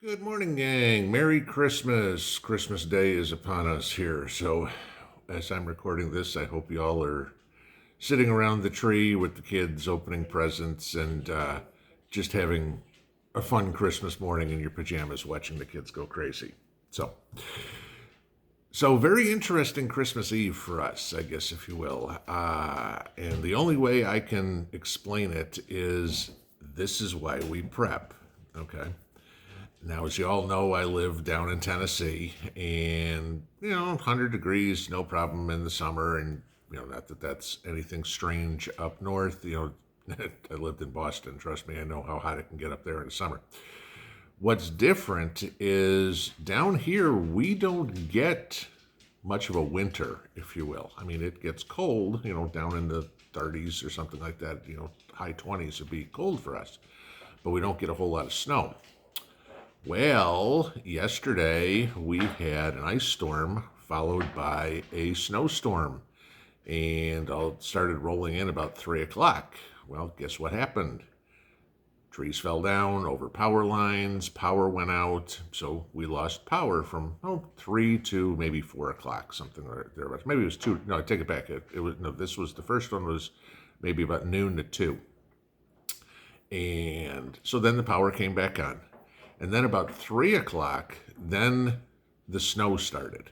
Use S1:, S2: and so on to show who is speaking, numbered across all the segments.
S1: Good morning, gang. Merry Christmas. Christmas Day is upon us here. So, as I'm recording this, I hope you all are sitting around the tree with the kids, opening presents, and just having a fun Christmas morning in your pajamas, watching the kids go crazy. So very interesting Christmas Eve for us, I guess, if you will. And the only way I can explain it is this is why we prep. Okay. Now, as you all know, I live down in Tennessee, and 100 degrees, no problem in the summer, and not that that's anything strange up north. I lived in Boston. Trust me, I know how hot it can get up there in the summer. What's different is down here we don't get much of a winter, if you will. I mean, it gets cold, down in the 30s or something like that. High 20s would be cold for us, but we don't get a whole lot of snow. Well, yesterday we had an ice storm followed by a snowstorm, and it started rolling in about 3 o'clock. Well, guess what happened? Trees fell down over power lines, power went out, so we lost power from 3 to maybe 4 o'clock, something or thereabouts. Maybe it was 2. No, I take it back. It was no. This was the first one was maybe about noon to 2, and so then the power came back on. And then about 3 o'clock, then the snow started.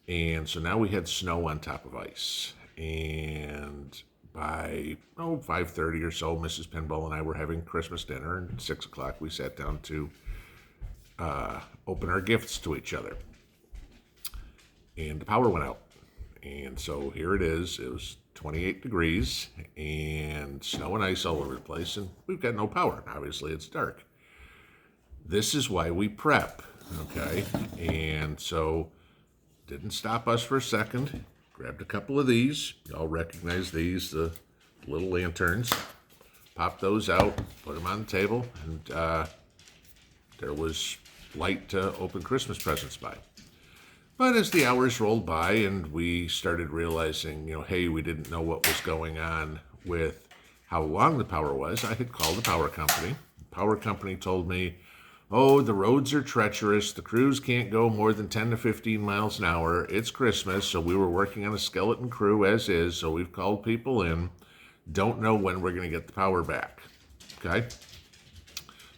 S1: And so now we had snow on top of ice. And by 5:30 or so, Mrs. Pinball and I were having Christmas dinner. And 6 o'clock, we sat down to open our gifts to each other. And the power went out. And so here it is. It was 28 degrees and snow and ice all over the place. And we've got no power. Obviously, it's dark. This is why we prep, okay? And so didn't stop us for a second. Grabbed a couple of these. Y'all recognize these, the little lanterns. Popped those out, put them on the table, and there was light to open Christmas presents by. But as the hours rolled by and we started realizing, hey, we didn't know what was going on with how long the power was, I had called the power company. The power company told me, oh, the roads are treacherous. The crews can't go more than 10 to 15 miles an hour. It's Christmas, so we were working on a skeleton crew as is, so we've called people in. Don't know when we're going to get the power back. Okay?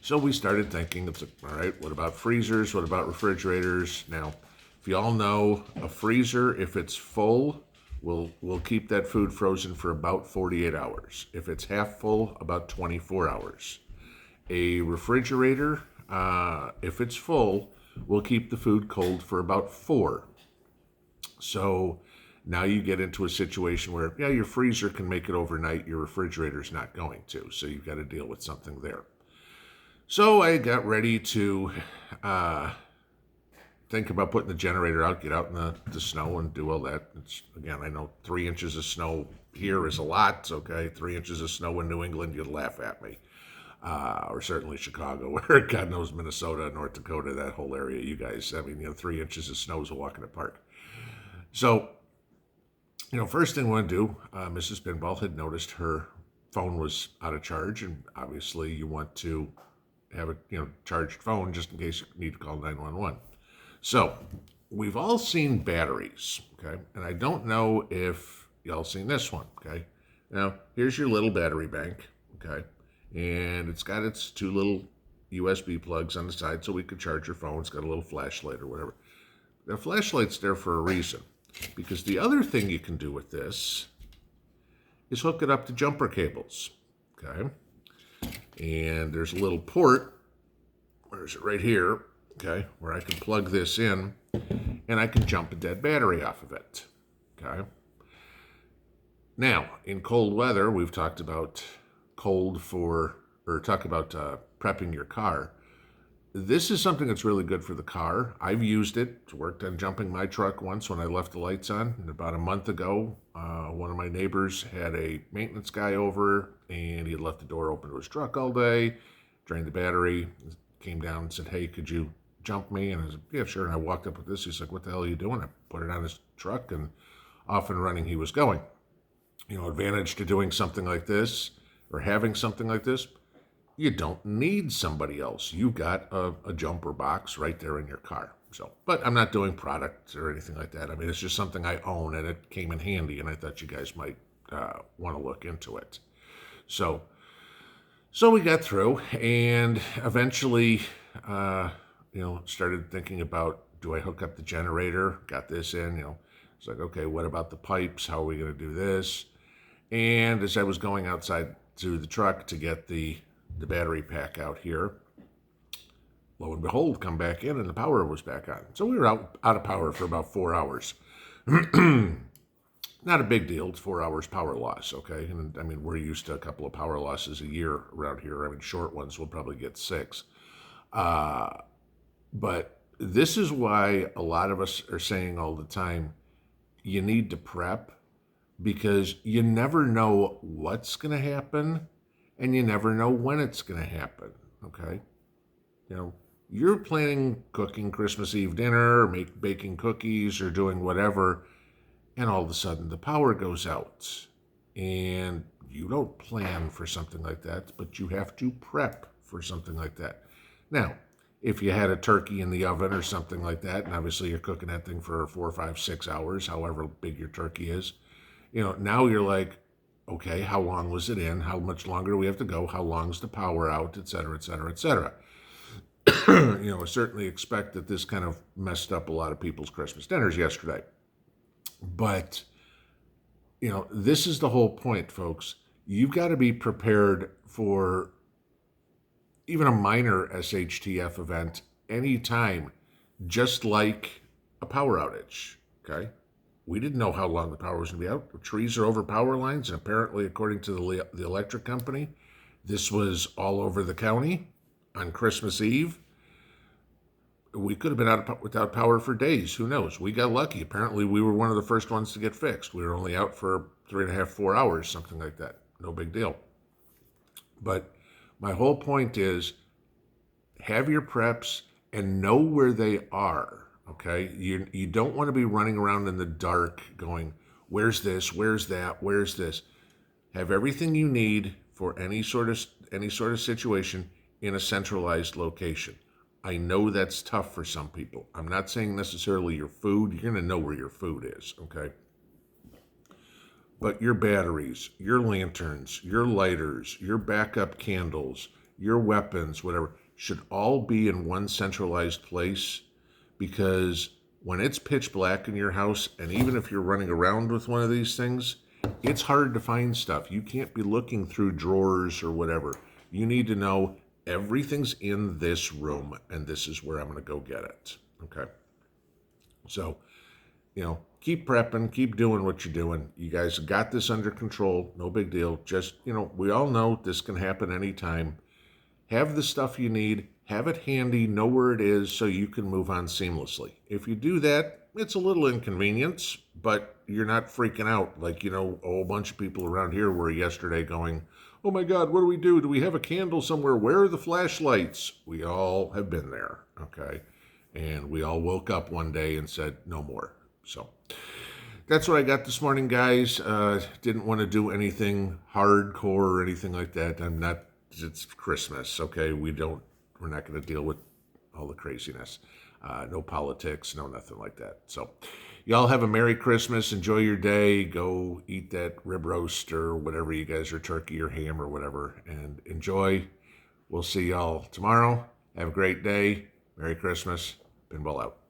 S1: So we started thinking, all right, what about freezers? What about refrigerators? Now, if you all know, a freezer, if it's full, will keep that food frozen for about 48 hours. If it's half full, about 24 hours. A refrigerator, if it's full, will keep the food cold for about 4. So now you get into a situation where, your freezer can make it overnight, your refrigerator's not going to. So you've got to deal with something there. So I got ready to think about putting the generator out, get out in the snow and do all that. Again, I know 3 inches of snow here is a lot, okay? 3 inches of snow in New England, you'd laugh at me. Or certainly Chicago, or God knows Minnesota, North Dakota, that whole area. You guys, 3 inches of snow is a walk in the park. So, first thing I want to do, Mrs. Pinball had noticed her phone was out of charge, and obviously you want to have a charged phone just in case you need to call 911. So, we've all seen batteries, okay? And I don't know if y'all seen this one, okay? Now, here's your little battery bank, okay? And it's got its 2 little USB plugs on the side so we could charge your phone. It's got a little flashlight or whatever. The flashlight's there for a reason. Because the other thing you can do with this is hook it up to jumper cables. Okay? And there's a little port. Where is it? Right here. Okay? Where I can plug this in and I can jump a dead battery off of it. Okay? Now, in cold weather, we've talked about prepping your car. This is something that's really good for the car. I've used it. It's worked on jumping my truck once when I left the lights on. And about a month ago, one of my neighbors had a maintenance guy over, and he had left the door open to his truck all day, drained the battery, came down and said, hey, could you jump me? And I said, yeah, sure. And I walked up with this. He's like, what the hell are you doing? I put it on his truck, and off and running he was going. Advantage to doing something like this, or having something like this, you don't need somebody else. You've got a jumper box right there in your car. So, but I'm not doing products or anything like that. I mean, it's just something I own, and it came in handy, and I thought you guys might want to look into it. So, so we got through, and eventually, started thinking about, do I hook up the generator? Got this in, It's like, okay, what about the pipes? How are we going to do this? And as I was going outside to the truck to get the battery pack out here, lo and behold, come back in and the power was back on. So we were out of power for about 4 hours. Not a big deal. It's 4 hours power loss, okay? And I mean, we're used to a couple of power losses a year around here. I mean, short ones we'll probably get 6. But this is why a lot of us are saying all the time, you need to prep, because you never know what's going to happen and you never know when it's going to happen, okay? You're planning cooking Christmas Eve dinner, or baking cookies, or doing whatever, and all of a sudden the power goes out. And you don't plan for something like that, but you have to prep for something like that. Now, if you had a turkey in the oven or something like that, and obviously you're cooking that thing for 4, 5, 6 hours, however big your turkey is, now you're like, okay, how long was it in? How much longer do we have to go? How long's the power out? Et cetera, et cetera, et cetera. I certainly expect that this kind of messed up a lot of people's Christmas dinners yesterday. But, this is the whole point, folks. You've got to be prepared for even a minor SHTF event anytime, just like a power outage, okay? We didn't know how long the power was going to be out. The trees are over power lines, and apparently, according to the electric company, this was all over the county on Christmas Eve. We could have been without power for days. Who knows? We got lucky. Apparently, we were one of the first ones to get fixed. We were only out for 3.5, 4 hours, something like that. No big deal. But my whole point is, have your preps and know where they are, okay? You don't want to be running around in the dark going, where's this, where's that, where's this? Have everything you need for any sort of situation in a centralized location. I know that's tough for some people. I'm not saying necessarily your food. You're going to know where your food is, okay? But your batteries, your lanterns, your lighters, your backup candles, your weapons, whatever, should all be in one centralized place, because when it's pitch black in your house, and even if you're running around with one of these things, it's hard to find stuff. You can't be looking through drawers or whatever. You need to know everything's in this room, and this is where I'm going to go get it, okay? So, keep prepping, keep doing what you're doing. You guys got this under control, no big deal. Just, we all know this can happen anytime. Have the stuff you need, have it handy, know where it is, so you can move on seamlessly. If you do that, it's a little inconvenience, but you're not freaking out like, a whole bunch of people around here were yesterday going, oh my God, what do we do? Do we have a candle somewhere? Where are the flashlights? We all have been there, okay? And we all woke up one day and said, no more. So that's what I got this morning, guys. Didn't want to do anything hardcore or anything like that. It's Christmas, okay? We're not going to deal with all the craziness. No politics, no nothing like that. So y'all have a Merry Christmas. Enjoy your day. Go eat that rib roast or whatever you guys are, turkey or ham or whatever, and enjoy. We'll see y'all tomorrow. Have a great day. Merry Christmas. Pinball out.